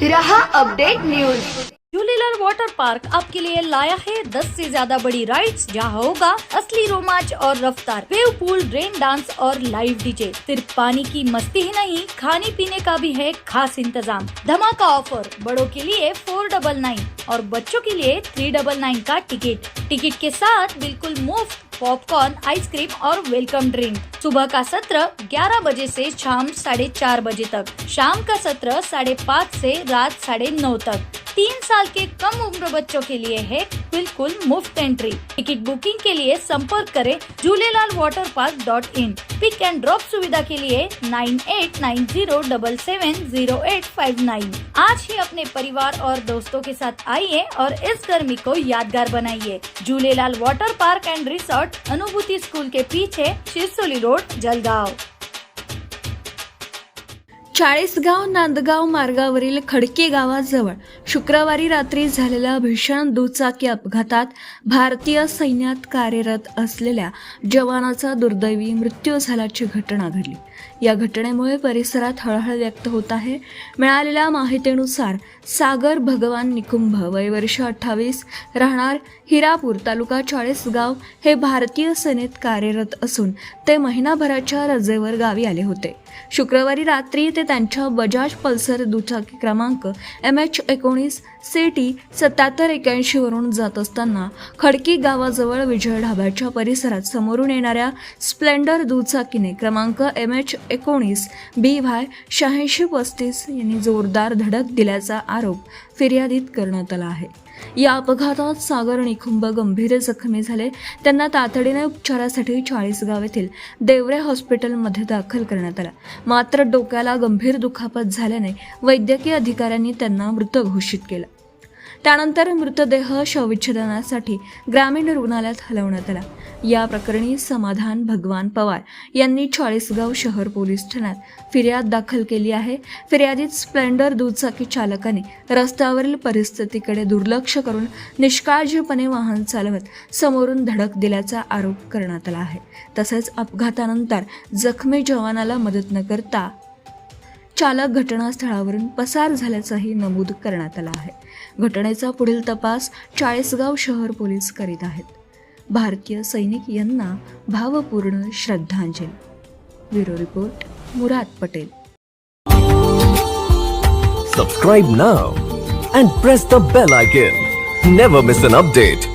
रहा update news. Jhulelal water park आपके लिए लाया है 10 से ज्यादा बड़ी राइड्स, जहां होगा असली रोमांच और रफ्तार, वेव पूल, रेन डांस और लाइव डीजे। सिर्फ पानी की मस्ती ही नहीं, खाने पीने का भी है खास इंतजाम। धमाका ऑफर, बड़ों के लिए 499 और बच्चों के लिए 399 का टिकट के साथ बिल्कुल मुफ्त पॉपकॉर्न, आइसक्रीम और वेलकम ड्रिंक। सुबह का सत्र 11 बजे से शाम 4:30 बजे तक, शाम का सत्र 5:30 से रात 9:30 तक। 3 साल के कम उम्र बच्चों के लिए है बिल्कुल मुफ्त एंट्री। टिकट बुकिंग के लिए संपर्क करें jhulelalwaterpark.in। पिक एंड ड्रॉप सुविधा के लिए 9890770859। आज ही अपने परिवार और दोस्तों के साथ आइए और इस गर्मी को यादगार बनाइए। Jhulelal water park end resort, अनुभूति स्कूल के पीछे, शिरसोली रोड, जलगाव। चाळीसगाव नांदगाव मार्गावरील खडकी गावाजवळ शुक्रवारी रात्री झालेल्या भीषण दुचाकी अपघातात भारतीय सैन्यात कार्यरत असलेल्या जवानाचा दुर्दैवी मृत्यू झाल्याची घटना घडली। या घटनेमुळे परिसरात हळहळ व्यक्त होत आहे। मिळालेल्या माहितीनुसार सागर भगवान निकुंभ, वय वर्ष 28, राहणार हिरापूर, तालुका चाळीसगाव, हे भारतीय सेनेत कार्यरत असून ते महिनाभराच्या रजेवर गावी आले होते। शुक्रवारी रात्री ते त्यांच्या बजाज पल्सर दुचाकी क्रमांक MH19 CT 7781 वरून जात असताना खडकी गावाजवळ विजय ढाब्याच्या परिसरात समोरून येणाऱ्या स्प्लेंडर दुचाकीने क्रमांक MH19 BY 8635 यांनी जोरदार धडक दिल्याचा आरोप फिर्यादीत करण्यात आला आहे। या अपघातात सागर निकुंभ गंभीर जखमी झाले। त्यांना तातडीने उपचारासाठी चाळीसगाव येथील देवरे हॉस्पिटलमध्ये दाखल करण्यात आला, मात्र डोक्याला गंभीर दुखापत झाल्याने वैद्यकीय अधिकाऱ्यांनी त्यांना मृत घोषित केलं। त्यानंतर मृतदेह शवविच्छेदनासाठी ग्रामीण रुग्णालयात हलवण्यात आला। या प्रकरणी समाधान भगवान पवार यांनी चाळीसगाव शहर पोलीस ठाण्यात फिर्याद दाखल केली आहे। फिर्यादीत स्प्लेंडर दुचाकी चालकाने रस्त्यावरील परिस्थितीकडे दुर्लक्ष करून निष्काळजीपणे वाहन चालवत समोरून धडक दिल्याचा आरोप करण्यात आला आहे। तसेच अपघातानंतर जखमी जवानाला मदत न करता चालक घटनास्थळावरून पसार झाल्याचंही नमूद करण्यात आलं आहे। घटनेचा पुढील तपास चाळीसगाव शहर पोलीस करीत आहेत। भारतीय सैनिक यांना भावपूर्ण श्रद्धांजली। Bureau report, Murad Patel. Subscribe now and press the bell icon. Never miss an update.